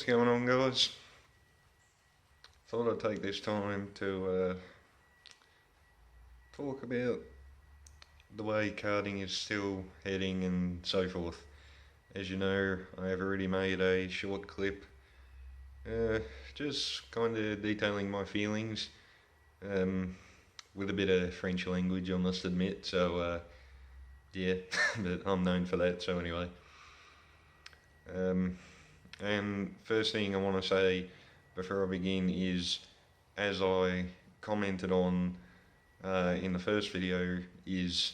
going on, guys? Thought I'd take this time to talk about the way karting is still heading and so forth. As you know, I have already made a short clip uh, just kind of detailing my feelings with a bit of French language, I must admit. So, yeah, but I'm known for that, so anyway. And first thing I want to say before I begin is, as I commented on in the first video, is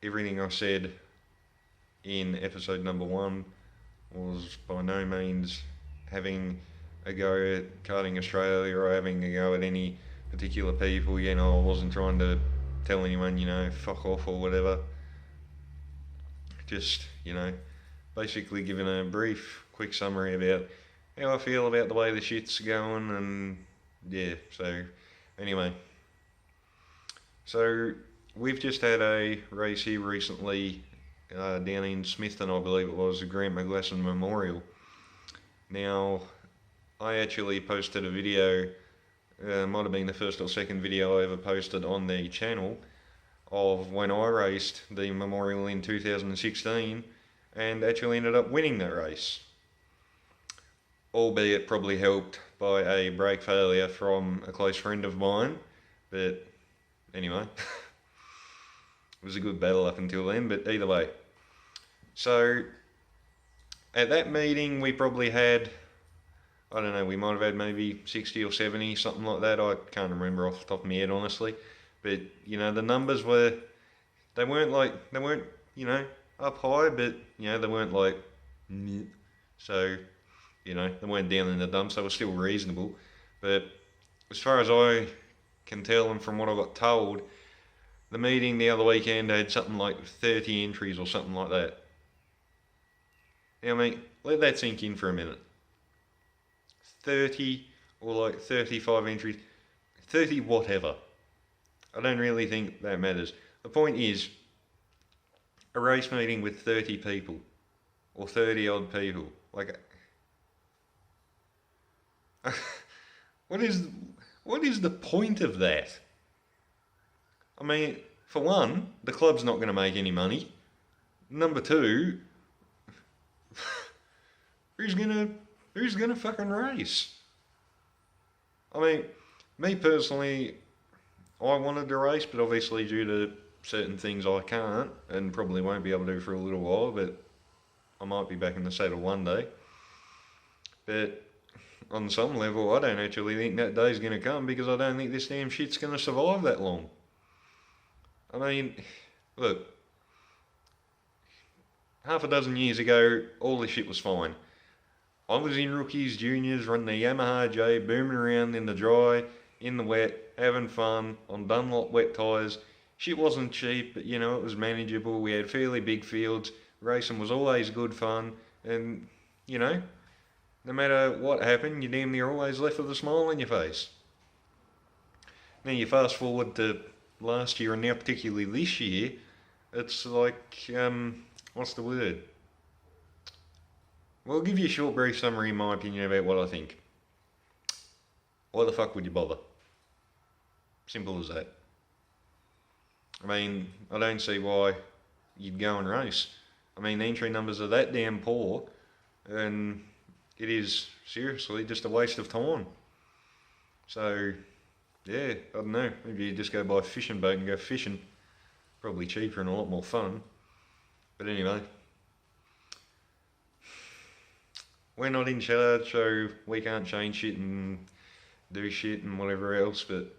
everything I said in episode number 1 was by no means having a go at Karting Australia or having a go at any particular people. I wasn't trying to tell anyone, fuck off or whatever. Just, basically giving a brief, quick summary about how I feel about the way the shit's going, and yeah, so anyway. So we've just had a race here recently down in Smithton, I believe it was, the Grant McGlasson Memorial. Now, I actually posted a video, might have been the first or second video I ever posted on the channel, of when I raced the memorial in 2016 and actually ended up winning that race. Albeit probably helped by a brake failure from a close friend of mine, but anyway, it was a good battle up until then, but either way. So, at that meeting we probably had, I don't know, we might have had maybe 60 or 70, something like that. I can't remember off the top of my head, honestly. But, the numbers were, they weren't up high, but, they weren't like, so, they weren't down in the dumps, they were still reasonable. But as far as I can tell, and from what I got told, the meeting the other weekend had something like 30 entries or something like that. Now, mate, let that sink in for a minute. 30 or like 35 entries, 30 whatever. I don't really think that matters. The point is, a race meeting with 30 people, or 30 odd people, like, what is the point of that? I mean, for one, the club's not going to make any money. Number two, who's gonna fucking race? I mean, me personally, I wanted to race, but obviously due to certain things I can't, and probably won't be able to for a little while, but I might be back in the saddle one day. But on some level, I don't actually think that day's going to come, because I don't think this damn shit's going to survive that long. I mean, look, half a dozen years ago, all this shit was fine. I was in rookies, juniors, running the Yamaha J, booming around in the dry, in the wet, having fun, on Dunlop wet tyres. Shit wasn't cheap, but it was manageable. We had fairly big fields. Racing was always good fun, and no matter what happened, you damn near always left with a smile on your face. Now you fast forward to last year, and now particularly this year, it's like, what's the word? Well, I'll give you a short, brief summary in my opinion about what I think. Why the fuck would you bother? Simple as that. I mean, I don't see why you'd go and race. I mean, the entry numbers are that damn poor, and it is seriously just a waste of time. So, yeah, I don't know. Maybe you just go buy a fishing boat and go fishing. Probably cheaper and a lot more fun. But anyway, we're not in charge, so we can't change shit and do shit and whatever else, but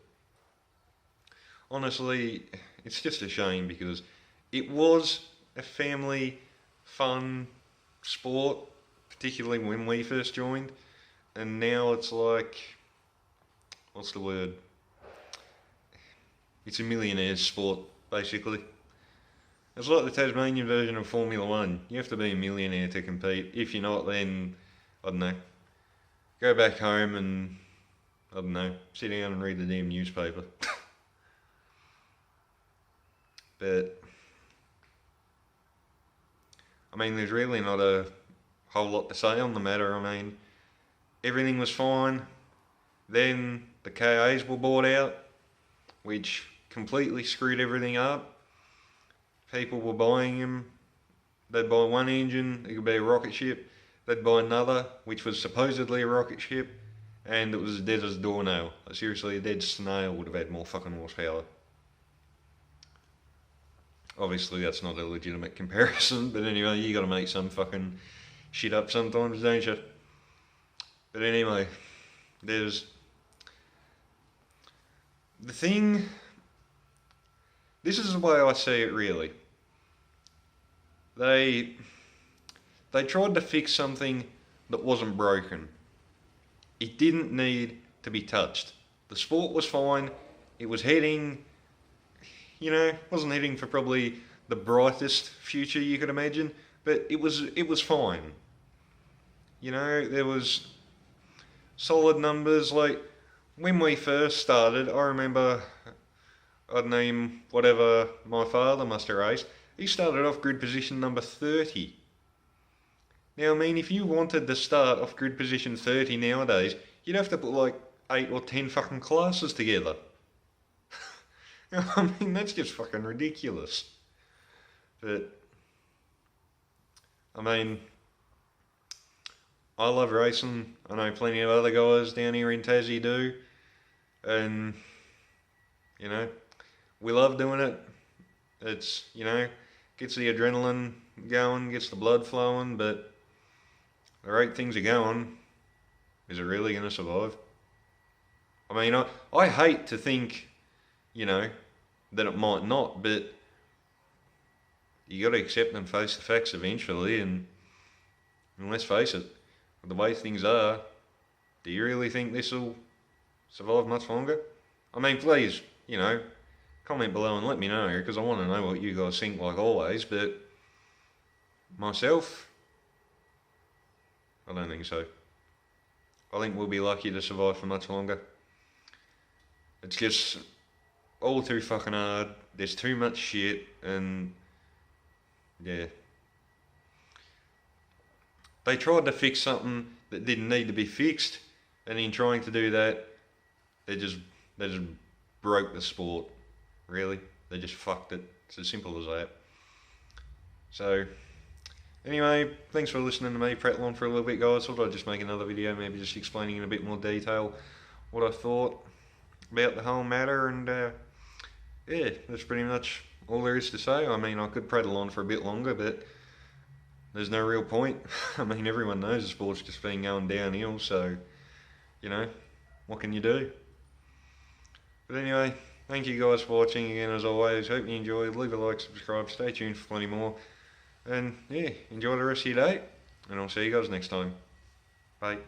honestly, it's just a shame, because it was a family fun sport, particularly when we first joined, and now it's like, what's the word? It's a millionaire's sport, basically. It's like the Tasmanian version of Formula 1. You have to be a millionaire to compete. If you're not, then, I don't know, go back home and, I don't know, sit down and read the damn newspaper. But, I mean, there's really not a whole lot to say on the matter. I mean, everything was fine. Then the KAs were bought out, which completely screwed everything up. People were buying them. They'd buy one engine, it could be a rocket ship. They'd buy another, which was supposedly a rocket ship, and it was as dead as a doornail. Like, seriously, a dead snail would have had more fucking horsepower. Obviously, that's not a legitimate comparison, but anyway, you gotta make some fucking shit up sometimes, don't you? But anyway, there's the thing. This is the way I see it, really. They tried to fix something that wasn't broken. It didn't need to be touched. The sport was fine. It was heading, wasn't heading for probably the brightest future you could imagine, but it was fine. There was solid numbers. Like, when we first started, I remember, I'd name whatever my father must have raced. He started off grid position number 30. Now, I mean, if you wanted to start off grid position 30 nowadays, you'd have to put like 8 or 10 fucking classes together. I mean, that's just fucking ridiculous. But, I mean, I love racing. I know plenty of other guys down here in Tassie do. And, we love doing it. It's, gets the adrenaline going, gets the blood flowing, but the rate things are going, is it really going to survive? I mean, I hate to think, that it might not, but you got to accept and face the facts eventually, and let's face it, with the way things are, do you really think this will survive much longer? I mean, please, comment below and let me know, because I want to know what you guys think, like always, but myself, I don't think so. I think we'll be lucky to survive for much longer. It's just all too fucking hard. There's too much shit, and yeah. They tried to fix something that didn't need to be fixed, and in trying to do that, they just broke the sport. Really, they just fucked it. It's as simple as that. So, anyway, thanks for listening to me prattle on for a little bit, guys. Thought I'd just make another video, maybe just explaining in a bit more detail what I thought about the whole matter, and yeah, that's pretty much all there is to say. I mean, I could prattle on for a bit longer, but there's no real point. I mean, everyone knows the sport's just been going downhill, so, what can you do? But anyway, thank you guys for watching again, as always. Hope you enjoyed. Leave a like, subscribe, stay tuned for plenty more. And yeah, enjoy the rest of your day, and I'll see you guys next time. Bye.